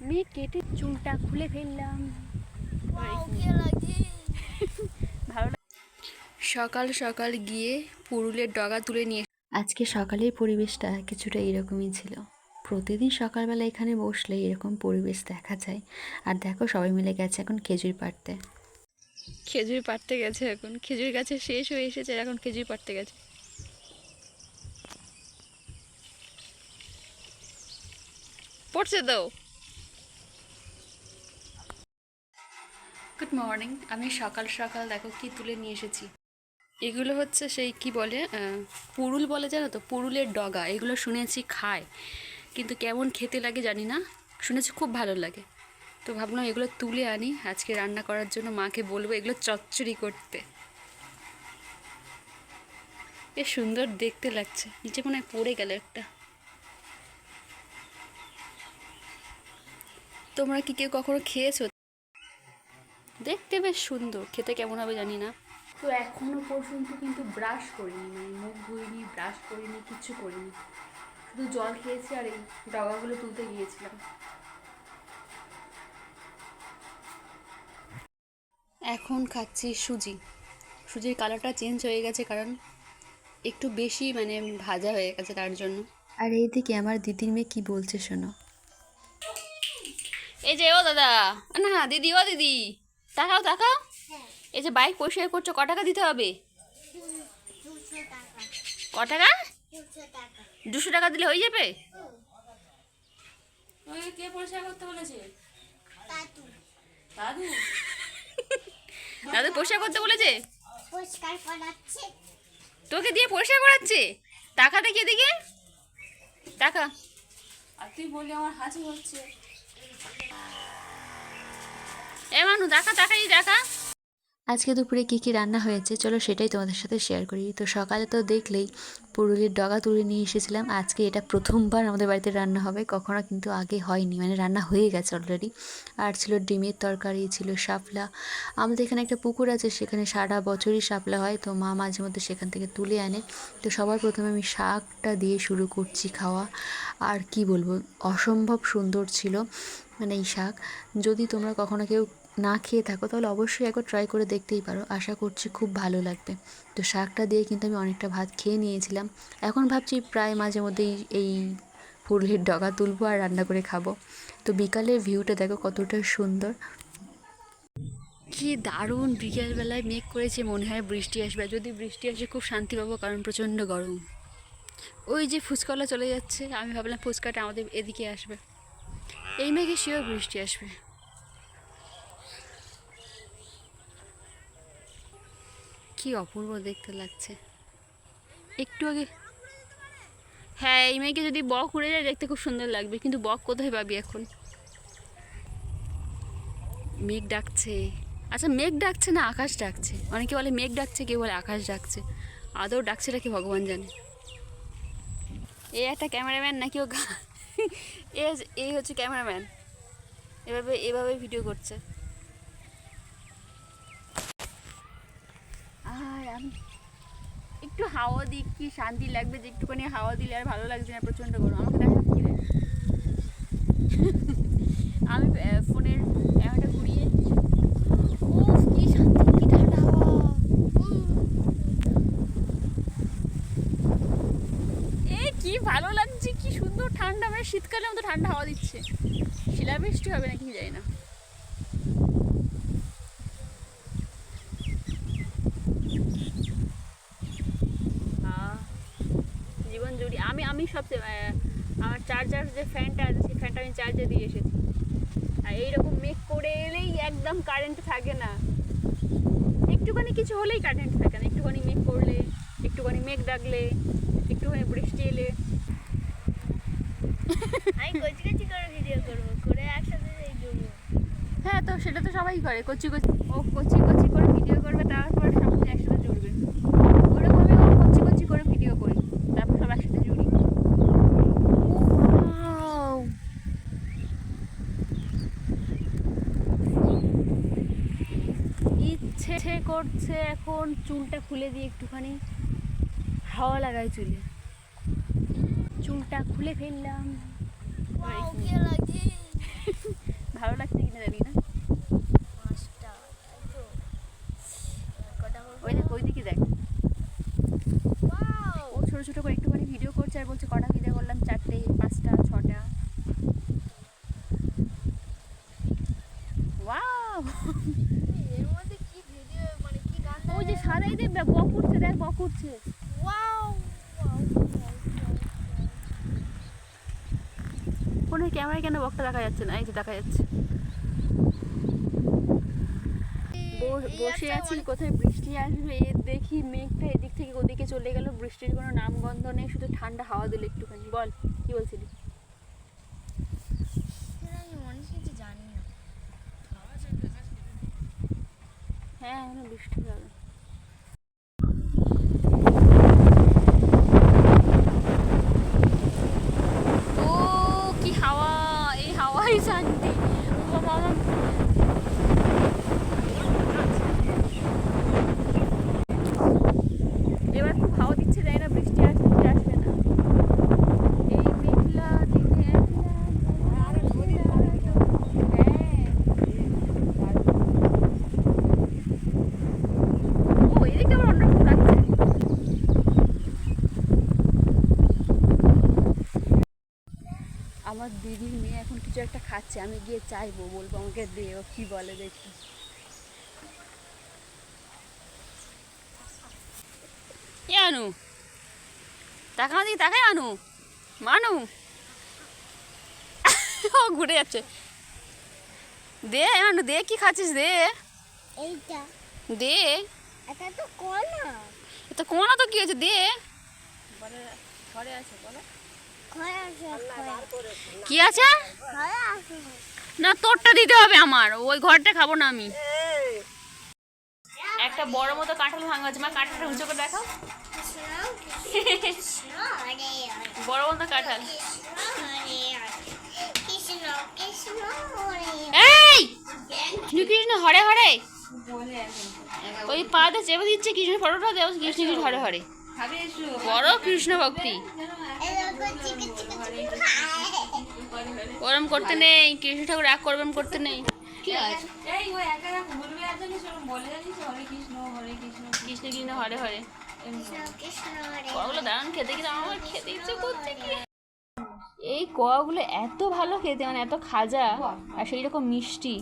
আমি কেটে চুলটা খুলে ফেললাম। ভালো সকাল সকাল গিয়ে পুরুলের ডগা তুলে নিয়ে আজকে সকালের পরিবেশটা কিছুটা এরকমই ছিল। প্রতিদিন সকালবেলা এখানে বসলে এরকম পরিবেশ দেখা যায়। আর দেখো সবাই মিলে গেছে এখন খেজুর পাড়তে। খেজুর পাড়তে গেছে, এখন খেজুর গাছে শেষ হয়ে এসেছে, এখন খেজুর পাড়তে গেছে। পড়ছে তো। Good morning. আমি সকাল সকাল দেখো কি তুলে নিয়ে এসেছি। এগুলো হচ্ছে সেই কি বলে পুরুল বলে, জানো তো, পুরুলের ডগা। এগুলো শুনেছি খায়, কিন্তু কেমন খেতে লাগে জানি না, শুনেছি খুব ভালো লাগে। তো ভাবলাম এগুলো তুলে আনি আজকে রান্না করার জন্য, মাকে বলবো এগুলো চচ্চড়ি করতে। বেশ সুন্দর দেখতে লাগছে। নিচে মনে হয় পড়ে গেল একটা। তোমরা কি কেউ কখনো খেয়েছো? দেখতে বেশ সুন্দর, খেতে কেমন হবে জানি না। তো এখনো পর্যন্ত কিন্তু ব্রাশ করিনি, মানে মুখ ধুইনি, ব্রাশ করিনি, কিচ্ছু করিনি। শুধু জল খেয়েছি আর এই ডগাগুলো তুলতে গিয়েছিলাম। এখন খাচ্ছি সুজি। সুজির কালারটা চেঞ্জ হয়ে গেছে, কারণ একটু বেশি মানে ভাজা হয়ে গেছে তার জন্য। আর এইদিকে আমার দিদির মেয়ে কি বলছে শোনো। এই যে ও দাদা, না দিদি, ও দিদি তাকাও তাকাও। এই যে বাইক পরিষ্কার করছো, ক টাকা দিতে হবে? ক টাকা? 200 টাকা দিলে হয়ে যাবে? কে পরিষ্কার করতে বলেছে? দাদু। দাদু পরিষ্কার করতে বলেছে? তোকে দিয়ে পরিষ্কার করাচ্ছে? টাকা দেখি এদিকে, টাকা। আর তুই বললি আমার হাঁচি হচ্ছে। এ মানু টাকা, টাকাই টাকা। আজকে দুপুরে কী কী রান্না হয়েছে চলো সেটাই তোমাদের সাথে শেয়ার করি। তো সকালে তো দেখলেই পুরুলির ডগা তুলে নিয়ে এসেছিলাম। আজকে এটা প্রথমবার আমাদের বাড়িতে রান্না হবে, কখনো কিন্তু আগে হয়নি, মানে রান্না হয়ে গেছে অলরেডি। আর ছিল ডিমের তরকারি, ছিল শাপলা। আমাদের এখানে একটা পুকুর আছে, সেখানে সারা বছরই শাপলা হয়, তো মা মাঝে মধ্যে সেখান থেকে তুলে আনে। তো সবার প্রথমে আমি শাকটা দিয়ে শুরু করছি খাওয়া। আর কি বলবো, অসম্ভব সুন্দর ছিল মানে এই শাক। যদি তোমরা কখনো কেউ না খেয়ে থাকো তাহলে অবশ্যই একবার ট্রাই করে দেখতেই পারো, আশা করছি খুব ভালো লাগবে। তো শাকটা দিয়ে কিন্তু আমি অনেকটা ভাত খেয়ে নিয়েছিলাম। এখন ভাবছি প্রায় মাঝে মধ্যেই এই পুরুলির ডগা তুলবো আর রান্না করে খাবো। তো বিকালের ভিউটা দেখো কতটা সুন্দর, কি দারুণ। বিকেলবেলায় মেঘ করেছে, মনে হয় বৃষ্টি আসবে। যদি বৃষ্টি আসে খুব শান্তি পাবো, কারণ প্রচণ্ড গরম। ওই যে ফুচকাওয়ালা চলে যাচ্ছে, আমি ভাবলাম ফুচকাটা আমাদের এদিকে আসবে। এই মেঘে শিওর বৃষ্টি আসবে। কি অপূর্ব দেখতে লাগছে একটু আগে। হ্যাঁ, এই মেঘে যদি বক উড়ে যায় দেখতে খুব সুন্দর লাগবে, কিন্তু বক কোথায় পাবি এখন? মেঘ ডাকছে। আচ্ছা, মেঘ ডাকছে না আকাশ ডাকছে? অনেকে বলে মেঘ ডাকছে, কেউ বলে আকাশ ডাকছে। আদৌ ডাকছে নাকি ভগবান জানে। এ একটা ক্যামেরাম্যান নাকি ও এই হচ্ছে ক্যামেরাম্যান, এভাবে এভাবে ভিডিও করছে। আর আমি একটু হাওয়া দিই, কি শান্তি লাগবে, যে একটুখানি হাওয়া দিলে আর ভালো লাগছে না, প্রচণ্ড গরম। আমাকে দেখা কি রে, আমি ফোনের ক্যামেরাটা ঘুরিয়ে, উফ কি শান্তি, কি ঠান্ডা হাওয়া। এ কি ভালো লাগছে, কি সুন্দর ঠান্ডা, মানে শীতকালের মতো ঠান্ডা হাওয়া দিচ্ছে। শিলাবৃষ্টি হবে নাকি জানি না। জীবন জুড়ি আমি আমি সবচেয়ে আমার চার্জার যে ফ্যানটা আছে, সেই ফ্যানটা আমি চার্জে দিয়ে এসেছি। আর এইরকম মেঘ করে এলেই একদম কারেন্ট থাকে না, একটুখানি কিছু হলেই কারেন্ট থাকে না। একটুখানি মেঘ করলে, একটুখানি মেঘ ডাকলে, একটুখানি বৃষ্টি এলে। আমি কচি কচি করে ভিডিও করবো, করে একসাথে জমবো। হ্যাঁ, তো সেটা তো সবাই করে, কচি কচি। ও কচি কচি করে ভিডিও করবে, তারপর সব একসাথে জুড়বে। ওরকমই ও কচি কচি করে ভিডিও করি, তারপর সব একসাথে জুড়ি। ইচ্ছে করছে এখন চুলটা খুলে দিয়ে একটুখানি হাওয়া লাগাই চুলে। চুলটা খুলে ফেললাম। করছে। ওয়াও ফোনের ক্যামেরায় কেন বকটা দেখা যাচ্ছে না? এই যে দেখা যাচ্ছে। বসে আছি, কোথায় বৃষ্টি আসবে দেখি, মেঘটা এদিক থেকে ওদিকে চলে গেল, বৃষ্টির কোনো নামগন্ধ নেই, শুধু ঠান্ডা হাওয়া দিল একটুখানি। বল কি বলছিলি? আমি মনে কিছু জানি না। হ্যাঁ এখন বৃষ্টি হবে। ও কি হাওয়া, এই হাওয়াই শান্তি। মামা এবার খুব হাওয়া দিচ্ছে, তাই না? বৃষ্টি আসবে কি আসবে না? এই মেঘলা দিনে ও এদিকে আবার অন্যরকম লাগছে। আমার দিদির মেয়ে এখন কিছু একটা খাচ্ছে, আমি গিয়ে চাইবো, বলবো আমাকে দে, ও কি বলে দেখি। এ আনু, টাকা দিকে তাকাই, আনু মানু ও ঘুরে যাচ্ছে। দে আনু, দে কি খাচ্ছিস, দে এইটা দে। এটা তো কলা। তো কোনা তো কি হয়েছে, দে। ঘরে আছে কি আছে? ঘরে আছে। না তোরটা দিতে হবে আমার, ওই ঘরটা খাবো না আমি। একটা বড় মতো কাঁঠাল ভাঙা আছে, মা কাঁঠালটা উঁচু করে দেখাও। বড় মতো কাঁঠাল। এই কৃষ্ণ হরে হরে, ওই পাতে চেপে দিচ্ছে কৃষ্ণ ফটোটা দেও, কৃষ্ণ কৃষ্ণ হরে হরে, বড় কৃষ্ণ ভক্তি। ওরম করতে নেই, কৃষ্ণ ঠাকুর রাগ করবেন করতে নেই। কৃষ্ণ কৃষ্ণ হরে হরে। কগুলো দারুণ খেতে, কিন্তু আমার খেতে ইচ্ছে করছে কি। এই কগুলো এত ভালো খেতে, মানে এত খাজা আর সেই রকম মিষ্টি।